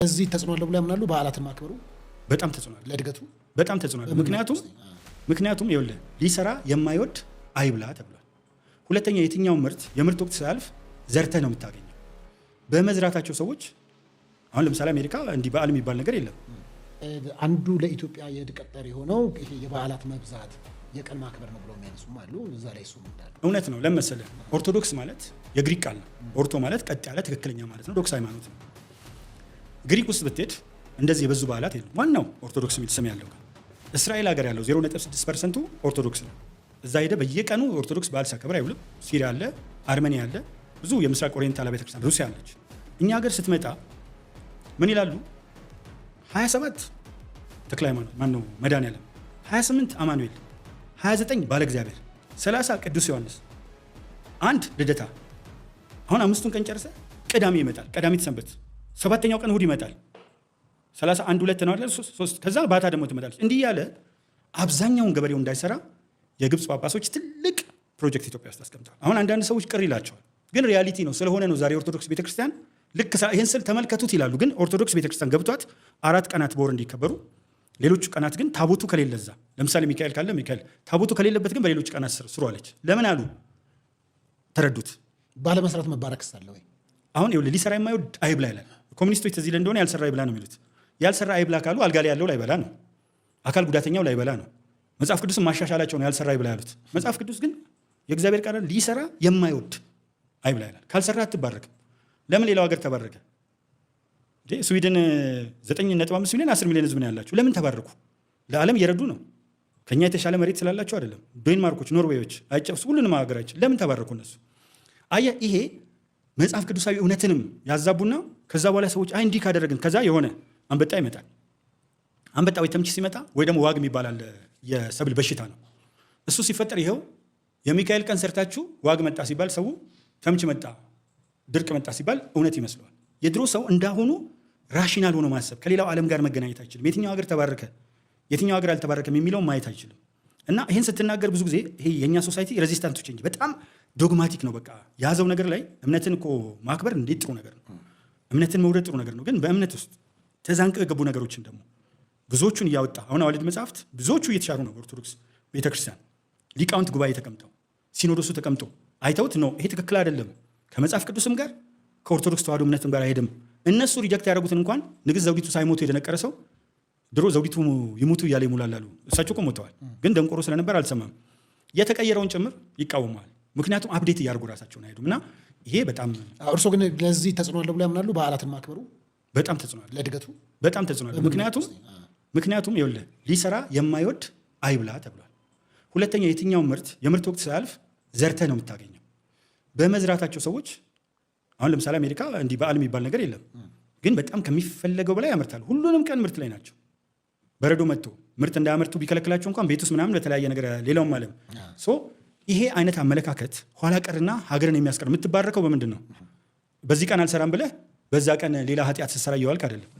እዚህ ተጽዕኖ አለ ብለው ያምናሉ። በዓላትን ማክበሩ በጣም ተጽዕኖ አለ ለእድገቱ በጣም ተጽዕኖ አለ። ምክንያቱም ይኸውልህ ሊሰራ የማይወድ አይብላ ተብሏል። ሁለተኛ የትኛው የምርት ወቅት ሲያልፍ ዘርተህ ነው የምታገኘው። በመዝራታቸው ሰዎች አሁን ለምሳሌ አሜሪካ እንዲህ በዓል የሚባል ነገር የለም። አንዱ ለኢትዮጵያ የእድገት ጠር የሆነው ይሄ የበዓላት መብዛት የቀን ማክበር ነው ብለው የሚያነሱም አሉ። እዛ ላይ እሱ ምንድነው? እውነት ነው ለመሰለህ ኦርቶዶክስ ማለት የግሪክ ቃል ነው። ኦርቶ ማለት ቀጥ ያለ ትክክለኛ ማለት ነው። ዶክስ ሃይማኖት ነው። ግሪክ ውስጥ ብትሄድ እንደዚህ የበዙ በዓላት የሉም። ዋናው ኦርቶዶክስ የሚል ስም ያለው እስራኤል ሀገር ያለው 0.6% ኦርቶዶክስ ነው። እዛ ሄደ በየቀኑ ኦርቶዶክስ በዓል ሲያከብር አይውልም። ሲሪያ አለ፣ አርሜኒያ አለ፣ ብዙ የምስራቅ ኦሪየንታል ቤተክርስቲያን፣ ሩሲያ አለች። እኛ ሀገር ስትመጣ ምን ይላሉ? 27 ተክለ ሃይማኖት ማን ነው መድኃኒዓለም፣ 28 አማኑኤል፣ 29 ባለ እግዚአብሔር፣ 30 ቅዱስ ዮሐንስ፣ አንድ ልደታ። አሁን አምስቱን ቀን ጨርሰ ቅዳሜ ይመጣል፣ ቀዳሚት ሰንበት፣ ሰባተኛው ቀን እሑድ ይመጣል። 31 2 ነው አይደል? 3 ከዛ ባታ ደግሞ ትመጣለች። እንዲህ ያለ አብዛኛውን ገበሬው እንዳይሰራ የግብፅ ጳጳሶች ትልቅ ፕሮጀክት ኢትዮጵያ ውስጥ አስቀምጠዋል። አሁን አንዳንድ ሰዎች ቅር ይላቸዋል፣ ግን ሪያሊቲ ነው ስለሆነ ነው። ዛሬ ኦርቶዶክስ ቤተክርስቲያን ልክ ይህን ስል ተመልከቱት ይላሉ፣ ግን ኦርቶዶክስ ቤተክርስቲያን ገብቷት 4 ቀናት በወር እንዲከበሩ፣ ሌሎቹ ቀናት ግን ታቦቱ ከሌለ እዛ ለምሳሌ ሚካኤል ካለ ሚካኤል ታቦቱ ከሌለበት ግን በሌሎች ቀናት ስሩ አለች። ለምን አሉ? ተረዱት። ባለመስራት መባረክ ሳለ ወይ አሁን ይኸውልህ ሊሰራ የማይወድ አይብላ ይላል። ኮሚኒስቶች ተዚህ እንደሆነ ያልሰራ አይብላ ነው የሚሉት። ያልሰራ አይብላ ካሉ አልጋ ላይ ያለው ላይበላ ነው፣ አካል ጉዳተኛው ላይበላ ነው። መጽሐፍ ቅዱስን ማሻሻላቸው ነው ያልሰራ አይብላ ያሉት። መጽሐፍ ቅዱስ ግን የእግዚአብሔር ቃል ሊሰራ የማይወድ አይብላ ይላል። ካልሰራ አትባረክም። ለምን ሌላው ሀገር ተባረከ? ስዊድን 9.5 ሚሊዮን 10 ሚሊዮን ህዝብ ነው ያላቸው። ለምን ተባረኩ? ለዓለም እየረዱ ነው። ከኛ የተሻለ መሬት ስላላቸው አይደለም። ዴንማርኮች፣ ኖርዌዮች አይጨርሱ ሁሉንም ሀገራችን ለምን ተባረኩ እነሱ? አየህ፣ ይሄ መጽሐፍ ቅዱሳዊ እውነትንም ያዛቡና ከዛ በኋላ ሰዎች አይ እንዲህ ካደረግን ከዛ የሆነ አንበጣ ይመጣል። አንበጣ ወይ ተምች ሲመጣ ወይ ደግሞ ዋግ የሚባል የሰብል በሽታ ነው። እሱ ሲፈጠር ይኸው የሚካኤል ቀን ሰርታችሁ ዋግ መጣ ሲባል ሰው ተምች መጣ ድርቅ መጣ ሲባል እውነት ይመስለዋል። የድሮ ሰው እንዳሁኑ ራሽናል ሆኖ ማሰብ ከሌላው ዓለም ጋር መገናኘት አይችልም። የትኛው ሀገር ተባረከ የትኛው ሀገር አልተባረከም የሚለውን ማየት አይችልም። እና ይህን ስትናገር ብዙ ጊዜ ይሄ የእኛ ሶሳይቲ ሬዚስታንት ቼንጅ በጣም ዶግማቲክ ነው። በቃ የያዘው ነገር ላይ እምነትን እኮ ማክበር እንዴት ጥሩ ነገር ነው፣ እምነትን መውደድ ጥሩ ነገር ነው። ግን በእምነት ውስጥ ተዛንቀው የገቡ ነገሮችን ደግሞ ብዙዎቹን እያወጣ አሁን አዋልድ መጽሐፍት ብዙዎቹ እየተሻሩ ነው። ኦርቶዶክስ ቤተክርስቲያን ሊቃውንት ጉባኤ ተቀምጠው ሲኖዶሱ ተቀምጠው አይተውት ነው ይሄ ትክክል አይደለም፣ ከመጽሐፍ ቅዱስም ጋር ከኦርቶዶክስ ተዋህዶ እምነትም ጋር አይሄድም። እነሱ ሪጀክት ያደረጉትን እንኳን ንግሥት ዘውዲቱ ሳይሞቱ የደነቀረ ሰው ድሮ ዘውዲቱ ይሙቱ እያለ ይሙላላሉ። እሳቸው እኮ ሞተዋል፣ ግን ደንቆሮ ስለነበር አልሰማም። የተቀየረውን ጭምር ይቃወመዋል። ምክንያቱም አፕዴት እያደርጉ ራሳቸውን አይሄዱም። እና ይሄ በጣም እርሶ ግን ለዚህ ተጽዕኖ አለ ብለው ያምናሉ። በዓላትን ማክበሩ በጣም ተጽዕኖ አለ፣ ለእድገቱ በጣም ተጽዕኖ አለ። ምክንያቱም ይኸውልህ ሊሰራ የማይወድ አይብላ ተብሏል። ሁለተኛ የትኛው የምርት ወቅት ሲያልፍ ዘርተህ ነው የምታገኘው። በመዝራታቸው ሰዎች አሁን ለምሳሌ አሜሪካ እንዲህ በዓል የሚባል ነገር የለም፣ ግን በጣም ከሚፈለገው በላይ ያመርታሉ። ሁሉንም ቀን ምርት ላይ ናቸው። በረዶ መጥቶ ምርት እንዳያመርቱ ቢከለክላቸው እንኳን ቤት ውስጥ ምናምን በተለያየ ነገር ሌላውም ዓለም ይሄ አይነት አመለካከት ኋላ ቀርና ሀገርን የሚያስቀር። የምትባረከው በምንድን ነው? በዚህ ቀን አልሰራም ብለህ በዛ ቀን ሌላ ኃጢአት ስትሰራ እየዋልክ አይደለም።